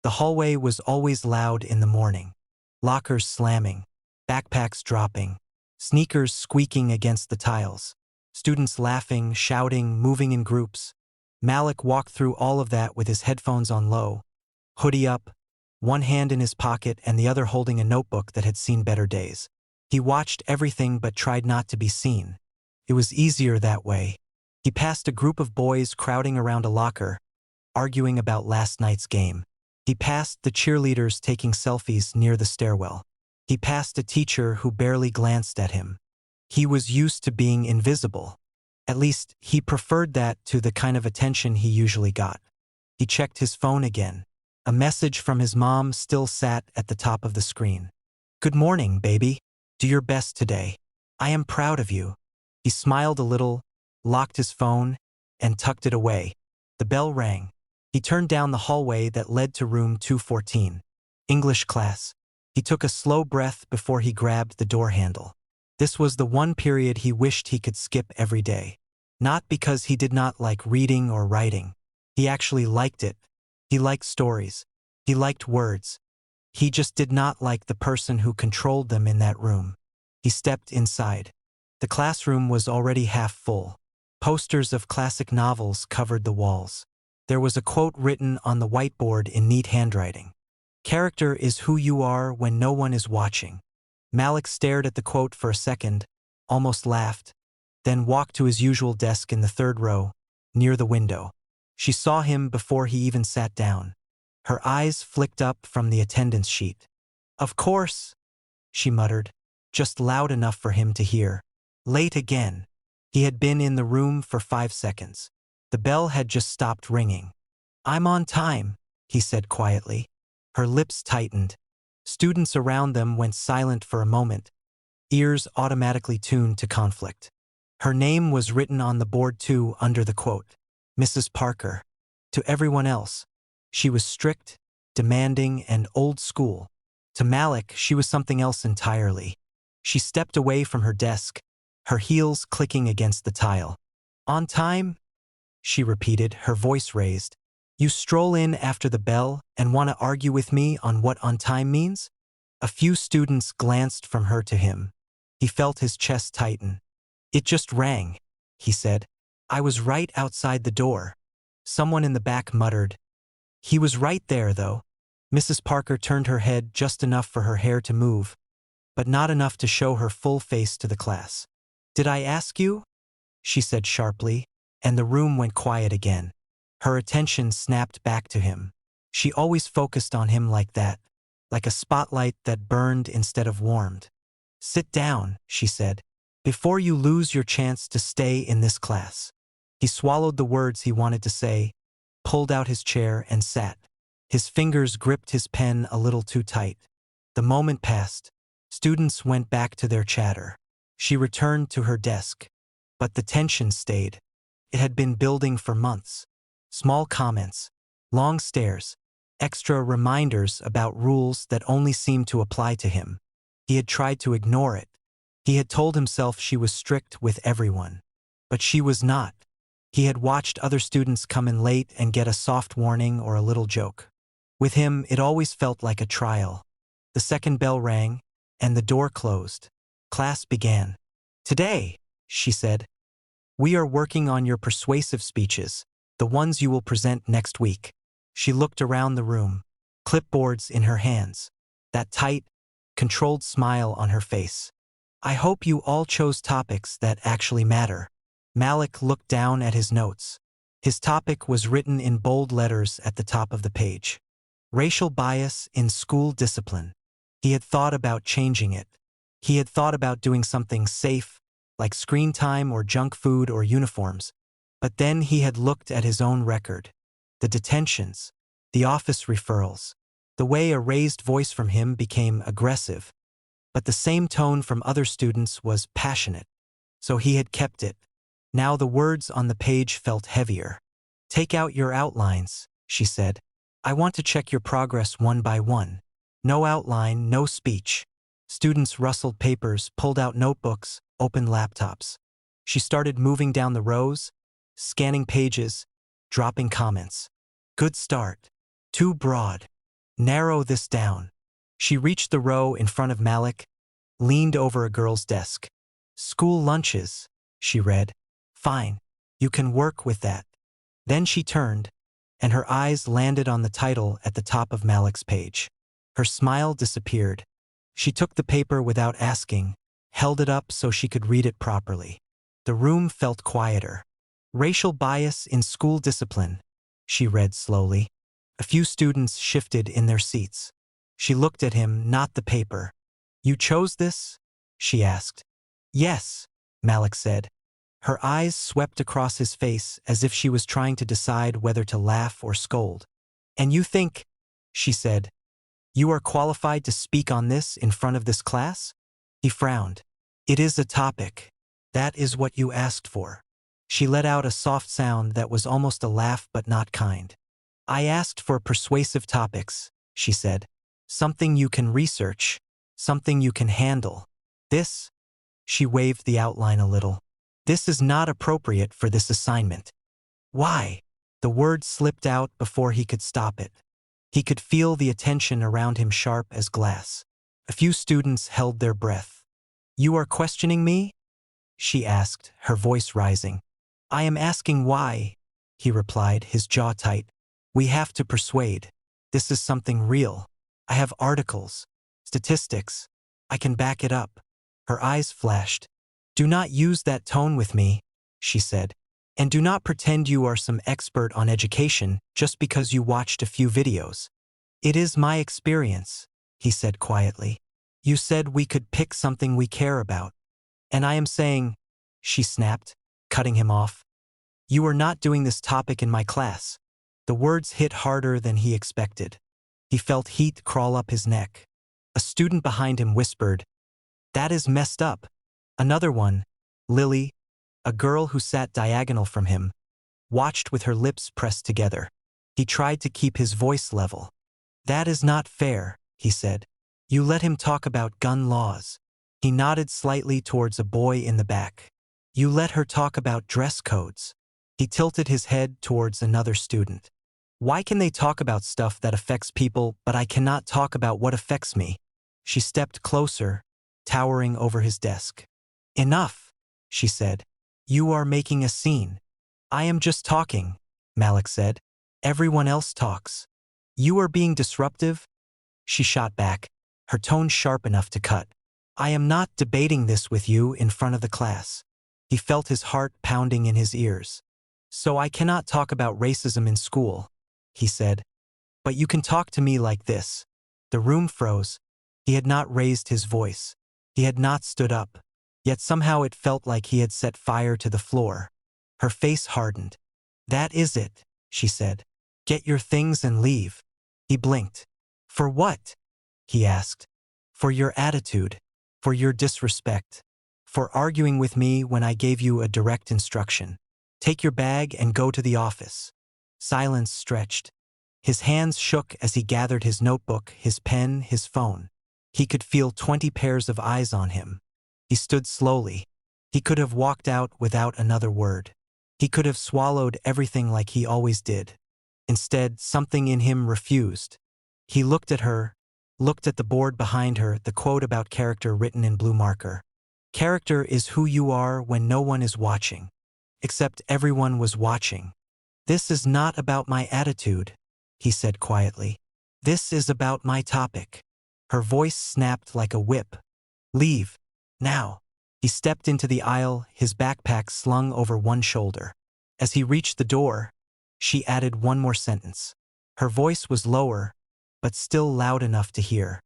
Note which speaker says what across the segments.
Speaker 1: The hallway was always loud in the morning. Lockers slamming, backpacks dropping, sneakers squeaking against the tiles, students laughing, shouting, moving in groups. Malik walked through all of that with his headphones on low, hoodie up, one hand in his pocket and the other holding a notebook that had seen better days. He watched everything but tried not to be seen. It was easier that way. He passed a group of boys crowding around a locker, arguing about last night's game. He passed the cheerleaders taking selfies near the stairwell. He passed a teacher who barely glanced at him. He was used to being invisible. At least, he preferred that to the kind of attention he usually got. He checked his phone again. A message from his mom still sat at the top of the screen. "Good morning, baby. Do your best today. I am proud of you." He smiled a little, locked his phone, and tucked it away. The bell rang. He turned down the hallway that led to room 214. English class. He took a slow breath before he grabbed the door handle. This was the one period he wished he could skip every day. Not because he did not like reading or writing. He actually liked it. He liked stories. He liked words. He just did not like the person who controlled them in that room. He stepped inside. The classroom was already half full. Posters of classic novels covered the walls. There was a quote written on the whiteboard in neat handwriting. "Character is who you are when no one is watching." Malik stared at the quote for a second, almost laughed, then walked to his usual desk in the third row, near the window. She saw him before he even sat down. Her eyes flicked up from the attendance sheet. "Of course," she muttered, just loud enough for him to hear. Late again. He had been in the room for 5 seconds. The bell had just stopped ringing. "I'm on time," he said quietly. Her lips tightened. Students around them went silent for a moment, ears automatically tuned to conflict. Her name was written on the board too, under the quote. Mrs. Parker. To everyone else, she was strict, demanding, and old school. To Malik, she was something else entirely. She stepped away from her desk, her heels clicking against the tile. "On time?" she repeated, her voice raised. "You stroll in after the bell and want to argue with me on what on time means?" A few students glanced from her to him. He felt his chest tighten. "It just rang," he said. "I was right outside the door." Someone in the back muttered. "He was right there, though." Mrs. Parker turned her head just enough for her hair to move, but not enough to show her full face to the class. "Did I ask you?" she said sharply, and the room went quiet again. Her attention snapped back to him. She always focused on him like that, like a spotlight that burned instead of warmed. "Sit down," she said, "before you lose your chance to stay in this class." He swallowed the words he wanted to say, pulled out his chair, and sat. His fingers gripped his pen a little too tight. The moment passed. Students went back to their chatter. She returned to her desk. But the tension stayed. It had been building for months. Small comments, long stares, extra reminders about rules that only seemed to apply to him. He had tried to ignore it. He had told himself she was strict with everyone. But she was not. He had watched other students come in late and get a soft warning or a little joke. With him, it always felt like a trial. The second bell rang, and the door closed. Class began. "Today," she said, "we are working on your persuasive speeches, the ones you will present next week." She looked around the room, clipboards in her hands, that tight, controlled smile on her face. "I hope you all chose topics that actually matter." Malik looked down at his notes. His topic was written in bold letters at the top of the page. Racial bias in school discipline. He had thought about changing it. He had thought about doing something safe, like screen time or junk food or uniforms. But then he had looked at his own record. The detentions, the office referrals, the way a raised voice from him became aggressive. But the same tone from other students was passionate. So he had kept it. Now the words on the page felt heavier. "Take out your outlines," she said. "I want to check your progress one by one. No outline, no speech." Students rustled papers, pulled out notebooks, opened laptops. She started moving down the rows, scanning pages, dropping comments. "Good start. Too broad. Narrow this down. She reached the row in front of Malik, leaned over a girl's desk. School lunches, she read. Fine. You can work with that. Then she turned, and her eyes landed on the title at the top of Malik's page. Her smile disappeared. She took the paper without asking, held it up so she could read it properly. The room felt quieter. Racial bias in school discipline, she read slowly. A few students shifted in their seats. She looked at him, not the paper. You chose this? She asked. Yes, Malik said. Her eyes swept across his face as if she was trying to decide whether to laugh or scold. And you think, she said, you are qualified to speak on this in front of this class? He frowned. It is a topic. That is what you asked for. She let out a soft sound that was almost a laugh but not kind. I asked for persuasive topics, she said. Something you can research, something you can handle. This, she waved the outline a little. This is not appropriate for this assignment. Why? The word slipped out before he could stop it. He could feel the attention around him sharp as glass. A few students held their breath. You are questioning me? She asked, her voice rising. I am asking why, he replied, his jaw tight. We have to persuade. This is something real. I have articles, statistics. I can back it up. Her eyes flashed. Do not use that tone with me, she said. And do not pretend you are some expert on education just because you watched a few videos. It is my experience, he said quietly. You said we could pick something we care about. And I am saying, she snapped, cutting him off. You are not doing this topic in my class. The words hit harder than he expected. He felt heat crawl up his neck. A student behind him whispered, that is messed up. Another one, Lily, a girl who sat diagonal from him, watched with her lips pressed together. He tried to keep his voice level. That is not fair, he said. You let him talk about gun laws. He nodded slightly towards a boy in the back. You let her talk about dress codes. He tilted his head towards another student. Why can they talk about stuff that affects people, but I cannot talk about what affects me? She stepped closer, towering over his desk. Enough, she said. You are making a scene. I am just talking, Malik said. Everyone else talks. You are being disruptive? She shot back, her tone sharp enough to cut. I am not debating this with you in front of the class. He felt his heart pounding in his ears. So I cannot talk about racism in school, he said. But you can talk to me like this. The room froze. He had not raised his voice. He had not stood up. Yet somehow it felt like he had set fire to the floor. Her face hardened. That is it, she said. Get your things and leave. He blinked. For what? He asked. For your attitude. For your disrespect. For arguing with me when I gave you a direct instruction. Take your bag and go to the office. Silence stretched. His hands shook as he gathered his notebook, his pen, his phone. He could feel 20 pairs of eyes on him. He stood slowly. He could have walked out without another word. He could have swallowed everything like he always did. Instead, something in him refused. He looked at her, looked at the board behind her, the quote about character written in blue marker. Character is who you are when no one is watching. Except everyone was watching. This is not about my attitude, he said quietly. This is about my topic. Her voice snapped like a whip. Leave. Now. He stepped into the aisle, his backpack slung over one shoulder. As he reached the door, she added one more sentence. Her voice was lower, but still loud enough to hear.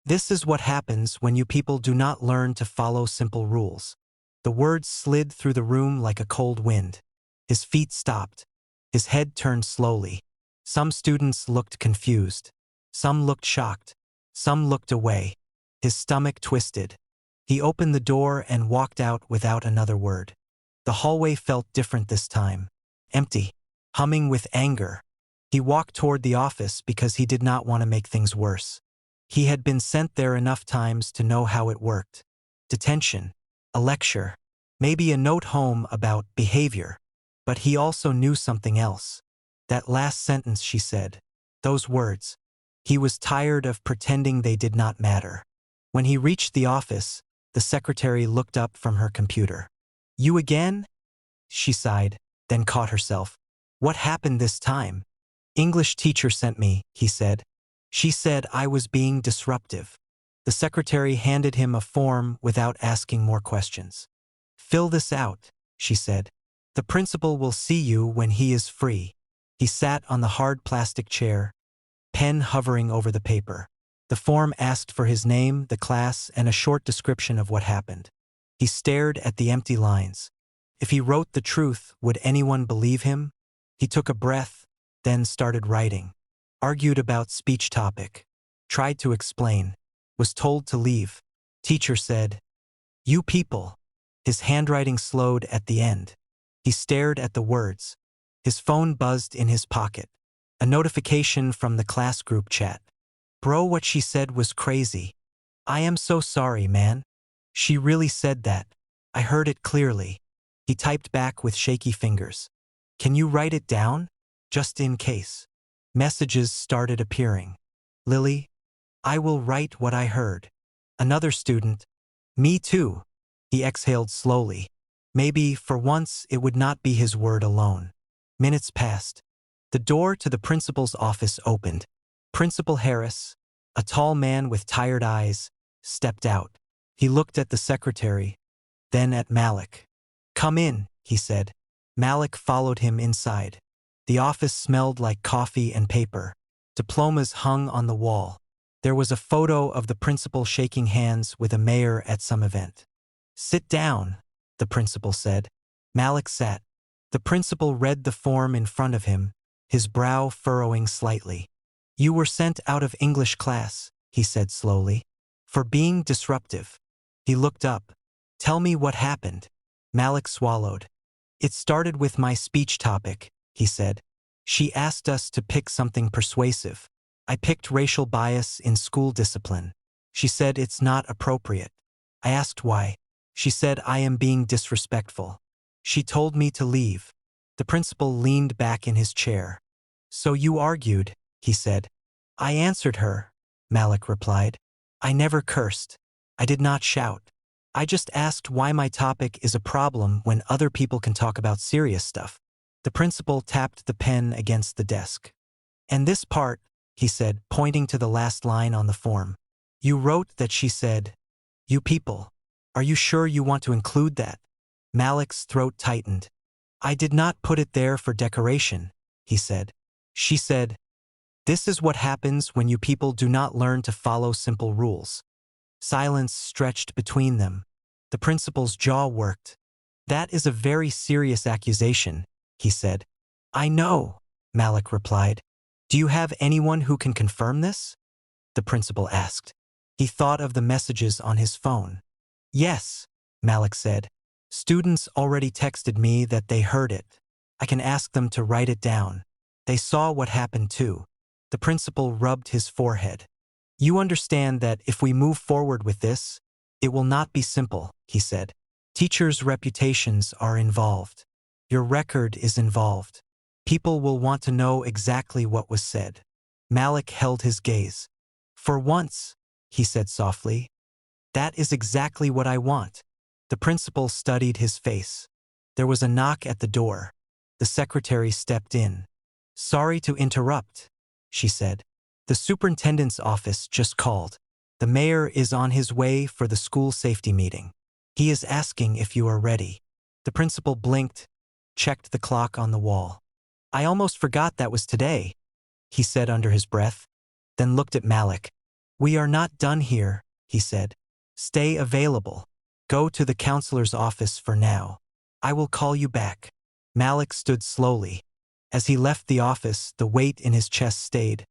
Speaker 1: This is what happens when you people do not learn to follow simple rules. The words slid through the room like a cold wind. His feet stopped. His head turned slowly. Some students looked confused. Some looked shocked. Some looked away. His stomach twisted. He opened the door and walked out without another word. The hallway felt different this time. Empty. Humming with anger. He walked toward the office because he did not want to make things worse. He had been sent there enough times to know how it worked. Detention. A lecture. Maybe a note home about behavior. But he also knew something else. That last sentence she said. Those words. He was tired of pretending they did not matter. When he reached the office, the secretary looked up from her computer. "You again?" she sighed, then caught herself. "What happened this time?" "English teacher sent me," he said. "She said I was being disruptive." The secretary handed him a form without asking more questions. "Fill this out," she said. "The principal will see you when he is free." He sat on the hard plastic chair, pen hovering over the paper. The form asked for his name, the class, and a short description of what happened. He stared at the empty lines. If he wrote the truth, would anyone believe him? He took a breath, then started writing. Argued about speech topic. Tried to explain. Was told to leave. Teacher said, "You people." His handwriting slowed at the end. He stared at the words. His phone buzzed in his pocket. A notification from the class group chat. "Bro, what she said was crazy. I am so sorry, man. She really said that. I heard it clearly." He typed back with shaky fingers. "Can you write it down? Just in case." Messages started appearing. "Lily, I will write what I heard." Another student. "Me too." He exhaled slowly. Maybe, for once, it would not be his word alone. Minutes passed. The door to the principal's office opened. Principal Harris, a tall man with tired eyes, stepped out. He looked at the secretary, then at Malik. "Come in," he said. Malik followed him inside. The office smelled like coffee and paper. Diplomas hung on the wall. There was a photo of the principal shaking hands with a mayor at some event. "Sit down," the principal said. Malik sat. The principal read the form in front of him, his brow furrowing slightly. "You were sent out of English class," he said slowly, "for being disruptive." He looked up. "Tell me what happened." Malik swallowed. "It started with my speech topic," he said. "She asked us to pick something persuasive. I picked racial bias in school discipline. She said it's not appropriate. I asked why. She said I am being disrespectful. She told me to leave." The principal leaned back in his chair. "So you argued," he said. "I answered her," Malik replied. "I never cursed. I did not shout. I just asked why my topic is a problem when other people can talk about serious stuff." The principal tapped the pen against the desk. "And this part," he said, pointing to the last line on the form. "You wrote that she said, 'You people.' Are you sure you want to include that?" Malik's throat tightened. "I did not put it there for decoration," he said. "She said, 'This is what happens when you people do not learn to follow simple rules.'" Silence stretched between them. The principal's jaw worked. "That is a very serious accusation," he said. "I know," Malik replied. "Do you have anyone who can confirm this?" the principal asked. He thought of the messages on his phone. "Yes," Malik said. "Students already texted me that they heard it. I can ask them to write it down. They saw what happened too." The principal rubbed his forehead. "You understand that if we move forward with this, it will not be simple," he said. "Teachers' reputations are involved. Your record is involved. People will want to know exactly what was said." Malik held his gaze. "For once," he said softly, "that is exactly what I want." The principal studied his face. There was a knock at the door. The secretary stepped in. "Sorry to interrupt," she said. "The superintendent's office just called. The mayor is on his way for the school safety meeting. He is asking if you are ready." The principal blinked, checked the clock on the wall. "I almost forgot that was today," he said under his breath, then looked at Malik. "We are not done here," he said. "Stay available. Go to the counselor's office for now. I will call you back." Malik stood slowly. As he left the office, the weight in his chest stayed,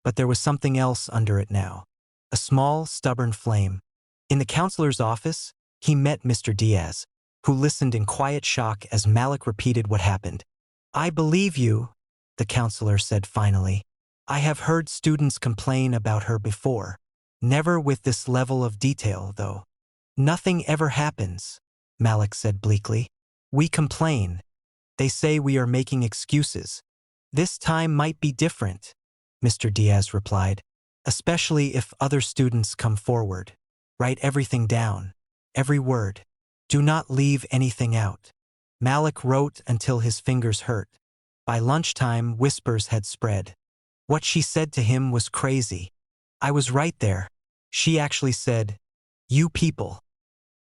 Speaker 1: but there was something else under it now. A small, stubborn flame. In the counselor's office, he met Mr. Diaz, who listened in quiet shock as Malik repeated what happened. "I believe you," the counselor said finally. "I have heard students complain about her before. Never with this level of detail, though." "Nothing ever happens," Malik said bleakly. "We complain. They say we are making excuses. This time might be different," Mr. Diaz replied. especially if other students come forward. Write everything down, every word. Do not leave anything out. Malik wrote until his fingers hurt. By lunchtime, whispers had spread. What she said to him was crazy. I was right there. She actually said, "You people."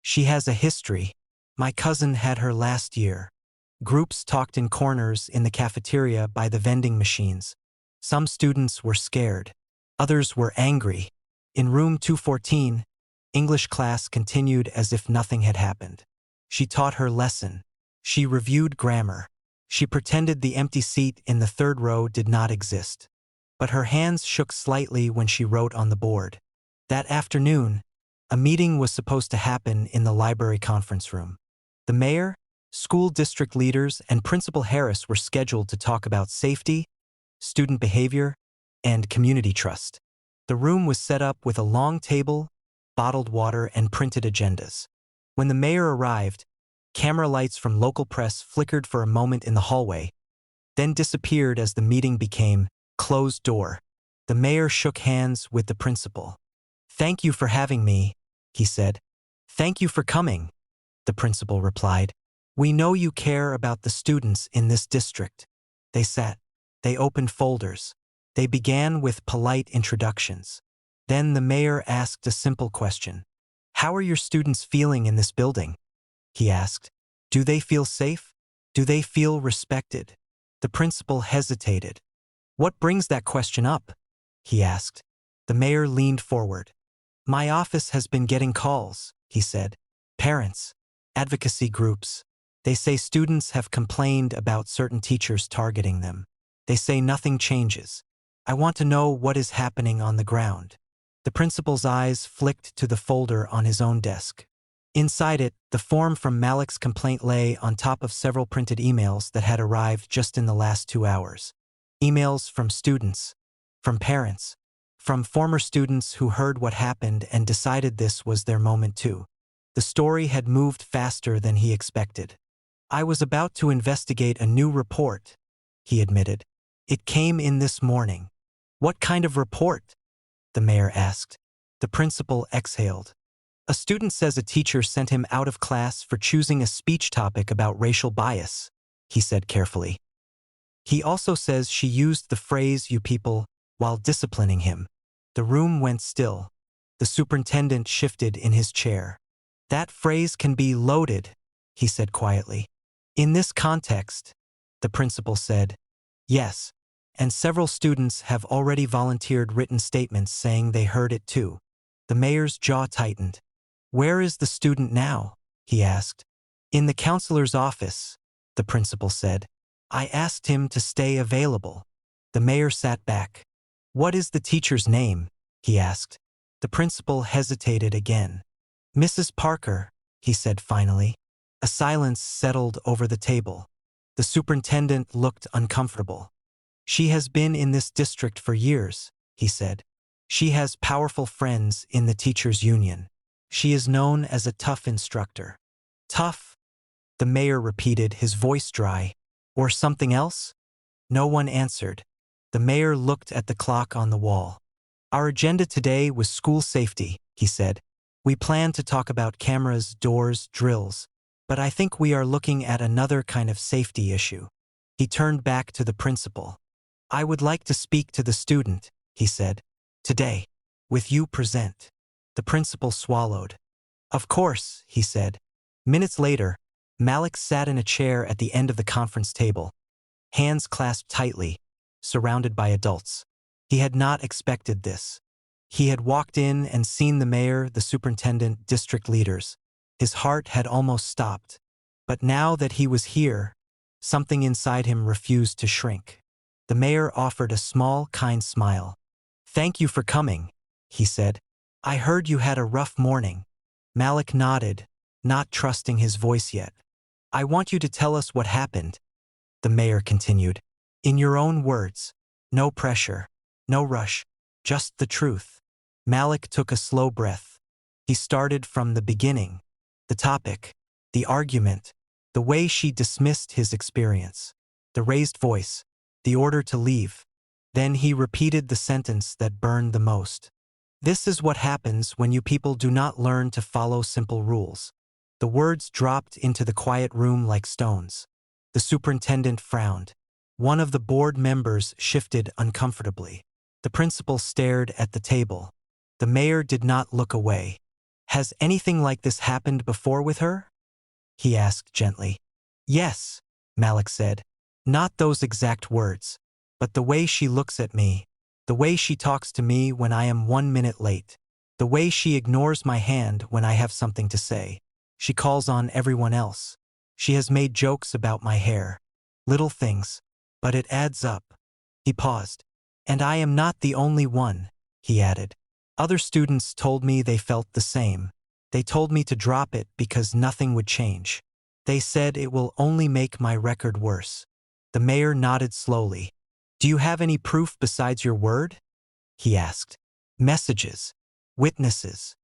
Speaker 1: She has a history. My cousin had her last year. Groups talked in corners in the cafeteria by the vending machines. Some students were scared. Others were angry. In room 214, English class continued as if nothing had happened. She taught her lesson. She reviewed grammar. She pretended the empty seat in the third row did not exist. But her hands shook slightly when she wrote on the board. That afternoon, a meeting was supposed to happen in the library conference room. The mayor, school district leaders, and Principal Harris were scheduled to talk about safety, student behavior, and community trust. The room was set up with a long table, bottled water, and printed agendas. When the mayor arrived, camera lights from local press flickered for a moment in the hallway, then disappeared as the meeting became closed door. The mayor shook hands with the principal. "Thank you for having me," he said. "Thank you for coming," the principal replied. "We know you care about the students in this district." They sat. They opened folders. They began with polite introductions. Then the mayor asked a simple question. "How are your students feeling in this building?" he asked. "Do they feel safe? Do they feel respected?" The principal hesitated. "What brings that question up?" he asked. The mayor leaned forward. "My office has been getting calls," he said. "Parents, advocacy groups. They say students have complained about certain teachers targeting them. They say nothing changes. I want to know what is happening on the ground." The principal's eyes flicked to the folder on his own desk. Inside it, the form from Malik's complaint lay on top of several printed emails that had arrived just in the last 2 hours. Emails from students, from parents, from former students who heard what happened and decided this was their moment too. The story had moved faster than he expected. "I was about to investigate a new report," he admitted. "It came in this morning." "What kind of report?" the mayor asked. The principal exhaled. "A student says a teacher sent him out of class for choosing a speech topic about racial bias," he said carefully. "He also says she used the phrase 'you people' while disciplining him." The room went still. The superintendent shifted in his chair. "That phrase can be loaded," he said quietly. "In this context," the principal said, "yes, and several students have already volunteered written statements saying they heard it too." The mayor's jaw tightened. "Where is the student now?" he asked. "In the counselor's office," the principal said. "I asked him to stay available." The mayor sat back. "What is the teacher's name?" he asked. The principal hesitated again. "Mrs. Parker," he said finally. A silence settled over the table. The superintendent looked uncomfortable. "She has been in this district for years," he said. "She has powerful friends in the teachers' union. She is known as a tough instructor." "Tough?" the mayor repeated, his voice dry. "Or something else?" No one answered. The mayor looked at the clock on the wall. "Our agenda today was school safety," he said. "We plan to talk about cameras, doors, drills. But I think we are looking at another kind of safety issue." He turned back to the principal. "I would like to speak to the student," he said. "Today. With you present." The principal swallowed. "Of course," he said. Minutes later, Malik sat in a chair at the end of the conference table, hands clasped tightly, surrounded by adults. He had not expected this. He had walked in and seen the mayor, the superintendent, district leaders. His heart had almost stopped. But now that he was here, something inside him refused to shrink. The mayor offered a small, kind smile. "Thank you for coming," he said. "I heard you had a rough morning." Malik nodded, not trusting his voice yet. "I want you to tell us what happened," the mayor continued. "In your own words. No pressure, no rush, just the truth." Malik took a slow breath. He started from the beginning. The topic, the argument, the way she dismissed his experience, the raised voice, the order to leave. Then he repeated the sentence that burned the most. This is what happens when you people do not learn to follow simple rules. The words dropped into the quiet room like stones. The superintendent frowned. One of the board members shifted uncomfortably. The principal stared at the table. The mayor did not look away. Has anything like this happened before with her? He asked gently. Yes, Malik said. Not those exact words, but the way she looks at me, the way she talks to me when I am 1 minute late, the way she ignores my hand when I have something to say. She calls on everyone else. She has made jokes about my hair. Little things, but it adds up. He paused. And I am not the only one, he added. Other students told me they felt the same. They told me to drop it because nothing would change. They said it will only make my record worse. The mayor nodded slowly. Do you have any proof besides your word? He asked. Messages. Witnesses.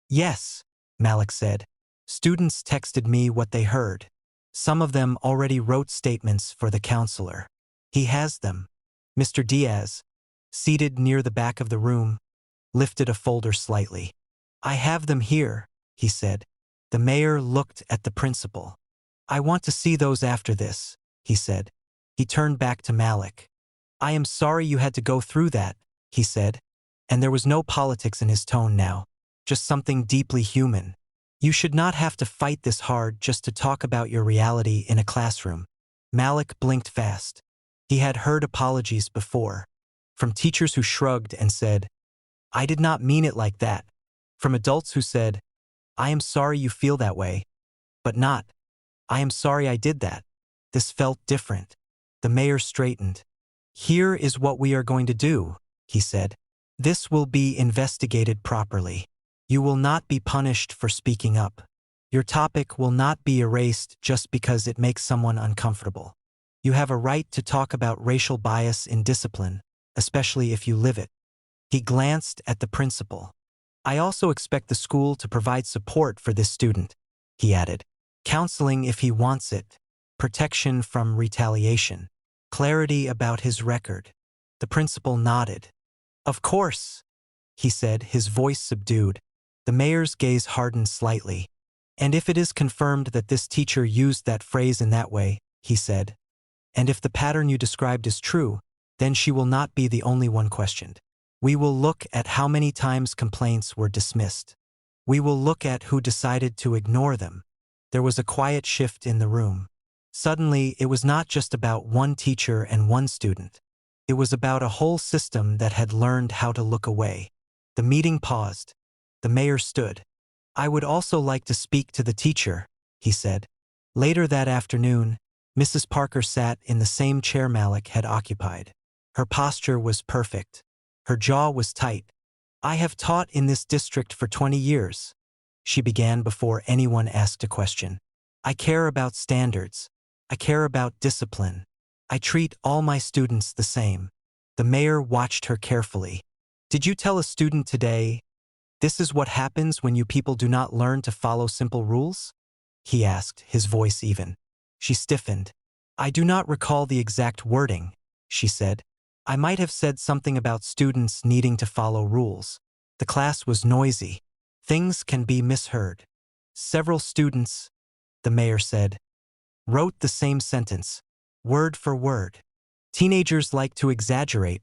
Speaker 1: Yes, Malik said. Students texted me what they heard. Some of them already wrote statements for the counselor. He has them. Mr. Diaz, seated near the back of the room, lifted a folder slightly. I have them here, he said. The mayor looked at the principal. I want to see those after this, he said. He turned back to Malik. I am sorry you had to go through that, he said. And there was no politics in his tone now, just something deeply human. You should not have to fight this hard just to talk about your reality in a classroom. Malik blinked fast. He had heard apologies before, from teachers who shrugged and said, I did not mean it like that, from adults who said, I am sorry you feel that way, but not, I am sorry I did that. This felt different. The mayor straightened. Here is what we are going to do, he said. This will be investigated properly. You will not be punished for speaking up. Your topic will not be erased just because it makes someone uncomfortable. You have a right to talk about racial bias in discipline, especially if you live it. He glanced at the principal. I also expect the school to provide support for this student, he added. Counseling if he wants it. Protection from retaliation. Clarity about his record. The principal nodded. Of course, he said, his voice subdued. The mayor's gaze hardened slightly. And if it is confirmed that this teacher used that phrase in that way, he said, and if the pattern you described is true, then she will not be the only one questioned. We will look at how many times complaints were dismissed. We will look at who decided to ignore them. There was a quiet shift in the room. Suddenly, it was not just about one teacher and one student. It was about a whole system that had learned how to look away. The meeting paused. The mayor stood. I would also like to speak to the teacher, he said. Later that afternoon, Mrs. Parker sat in the same chair Malik had occupied. Her posture was perfect. Her jaw was tight. I have taught in this district for 20 years, she began before anyone asked a question. I care about standards. I care about discipline. I treat all my students the same. The mayor watched her carefully. Did you tell a student today, this is what happens when you people do not learn to follow simple rules? He asked, his voice even. She stiffened. I do not recall the exact wording, she said. I might have said something about students needing to follow rules. The class was noisy. Things can be misheard. Several students, the mayor said, wrote the same sentence, word for word. Teenagers like to exaggerate,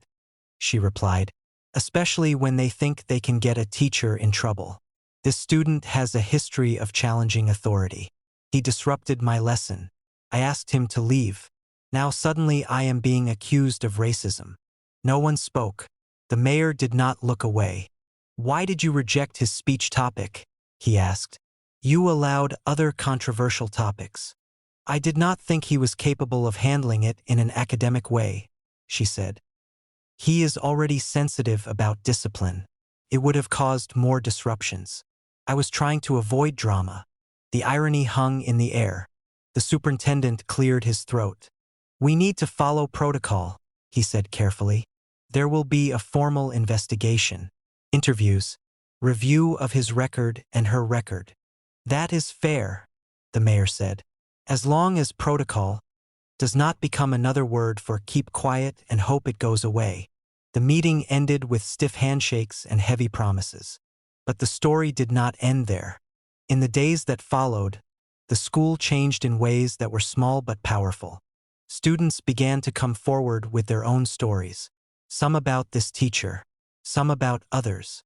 Speaker 1: she replied, especially when they think they can get a teacher in trouble. This student has a history of challenging authority. He disrupted my lesson. I asked him to leave. Now suddenly I am being accused of racism. No one spoke. The mayor did not look away. Why did you reject his speech topic? He asked. You allowed other controversial topics. I did not think he was capable of handling it in an academic way, she said. He is already sensitive about discipline. It would have caused more disruptions. I was trying to avoid drama. The irony hung in the air. The superintendent cleared his throat. We need to follow protocol, he said carefully. There will be a formal investigation, interviews, review of his record and her record. That is fair, the mayor said. As long as protocol does not become another word for keep quiet and hope it goes away. The meeting ended with stiff handshakes and heavy promises. But the story did not end there. In the days that followed, the school changed in ways that were small but powerful. Students began to come forward with their own stories, some about this teacher, some about others.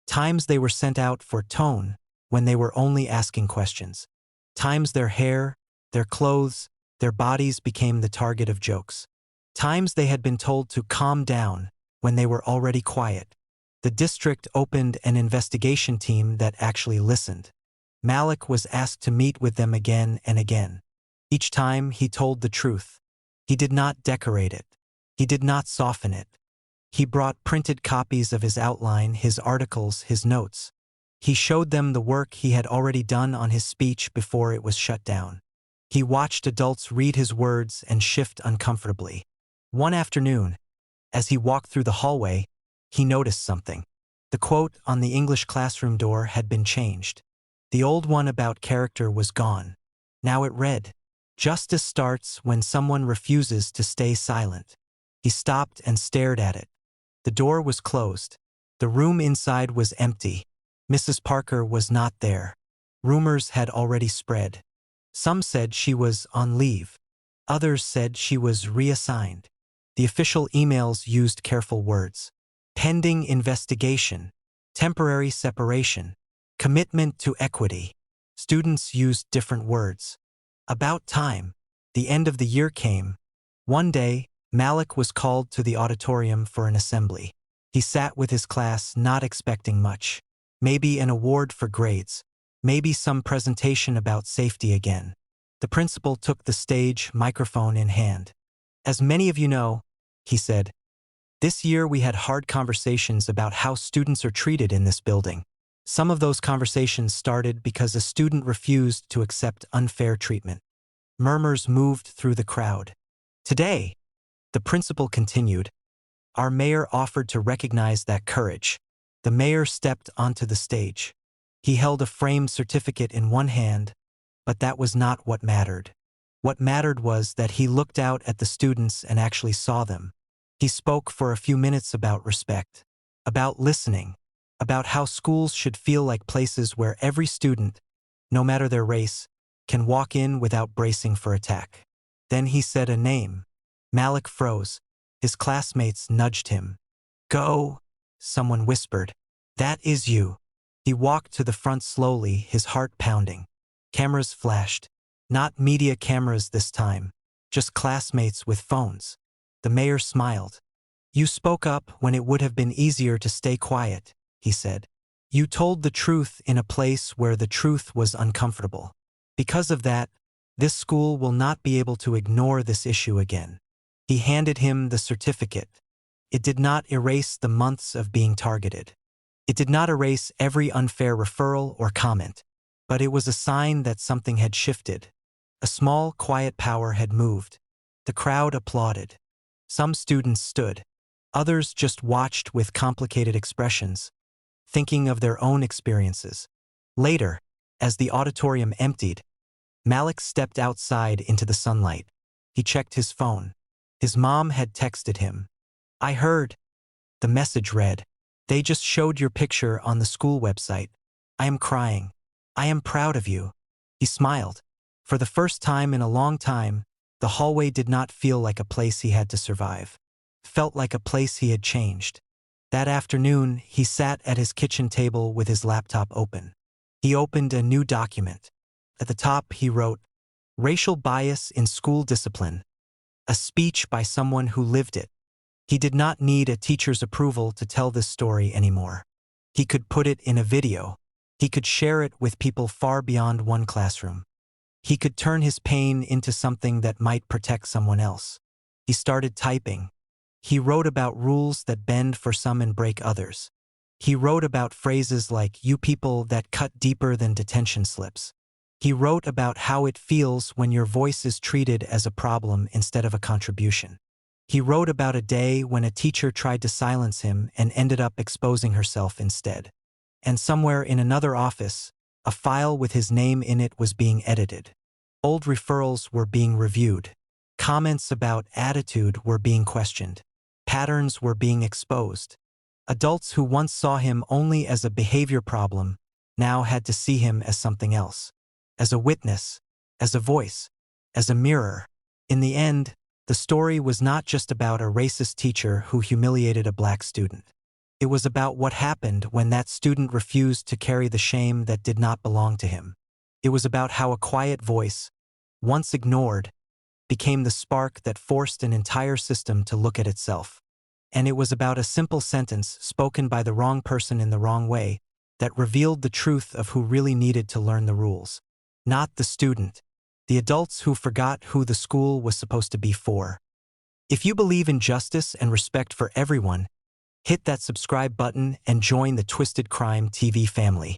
Speaker 1: Times they were sent out for tone when they were only asking questions. Times their hair, their clothes, their bodies became the target of jokes. Times they had been told to calm down when they were already quiet. The district opened an investigation team that actually listened. Malik was asked to meet with them again and again. Each time he told the truth. He did not decorate it. He did not soften it. He brought printed copies of his outline, his articles, his notes. He showed them the work he had already done on his speech before it was shut down. He watched adults read his words and shift uncomfortably. One afternoon, as he walked through the hallway, he noticed something. The quote on the English classroom door had been changed. The old one about character was gone. Now it read, "Justice starts when someone refuses to stay silent." He stopped and stared at it. The door was closed. The room inside was empty. Mrs. Parker was not there. Rumors had already spread. Some said she was on leave. Others said she was reassigned. The official emails used careful words. Pending investigation. Temporary separation. Commitment to equity. Students used different words. About time. The end of the year came. One day, Malik was called to the auditorium for an assembly. He sat with his class, not expecting much. Maybe an award for grades. Maybe some presentation about safety again. The principal took the stage, microphone in hand. "As many of you know," he said, "this year we had hard conversations about how students are treated in this building. Some of those conversations started because a student refused to accept unfair treatment." Murmurs moved through the crowd. "Today," the principal continued, "our mayor offered to recognize that courage." The mayor stepped onto the stage. He held a framed certificate in one hand, but that was not what mattered. What mattered was that he looked out at the students and actually saw them. He spoke for a few minutes about respect, about listening, about how schools should feel like places where every student, no matter their race, can walk in without bracing for attack. Then he said a name. Malik froze. His classmates nudged him. "Go," someone whispered. "That is you." He walked to the front slowly, his heart pounding. Cameras flashed. Not media cameras this time, just classmates with phones. The mayor smiled. "You spoke up when it would have been easier to stay quiet," he said. "You told the truth in a place where the truth was uncomfortable. Because of that, this school will not be able to ignore this issue again." He handed him the certificate. It did not erase the months of being targeted. It did not erase every unfair referral or comment, but it was a sign that something had shifted. A small, quiet power had moved. The crowd applauded. Some students stood. Others just watched with complicated expressions, thinking of their own experiences. Later, as the auditorium emptied, Malik stepped outside into the sunlight. He checked his phone. His mom had texted him. "I heard." The message read, "They just showed your picture on the school website. I am crying. I am proud of you." He smiled. For the first time in a long time, the hallway did not feel like a place he had to survive. It felt like a place he had changed. That afternoon, he sat at his kitchen table with his laptop open. He opened a new document. At the top, he wrote, "Racial bias in school discipline." A speech by someone who lived it. He did not need a teacher's approval to tell this story anymore. He could put it in a video. He could share it with people far beyond one classroom. He could turn his pain into something that might protect someone else. He started typing. He wrote about rules that bend for some and break others. He wrote about phrases like "you people" that cut deeper than detention slips. He wrote about how it feels when your voice is treated as a problem instead of a contribution. He wrote about a day when a teacher tried to silence him and ended up exposing herself instead. And somewhere in another office, a file with his name in it was being edited. Old referrals were being reviewed. Comments about attitude were being questioned. patterns were being exposed. Adults who once saw him only as a behavior problem now had to see him as something else. As a witness, as a voice, as a mirror. In the end, the story was not just about a racist teacher who humiliated a black student. It was about what happened when that student refused to carry the shame that did not belong to him. It was about how a quiet voice, once ignored, became the spark that forced an entire system to look at itself. And it was about a simple sentence spoken by the wrong person in the wrong way that revealed the truth of who really needed to learn the rules. Not the student, the adults who forgot who the school was supposed to be for. If you believe in justice and respect for everyone, hit that subscribe button and join the Twisted Crime TV family.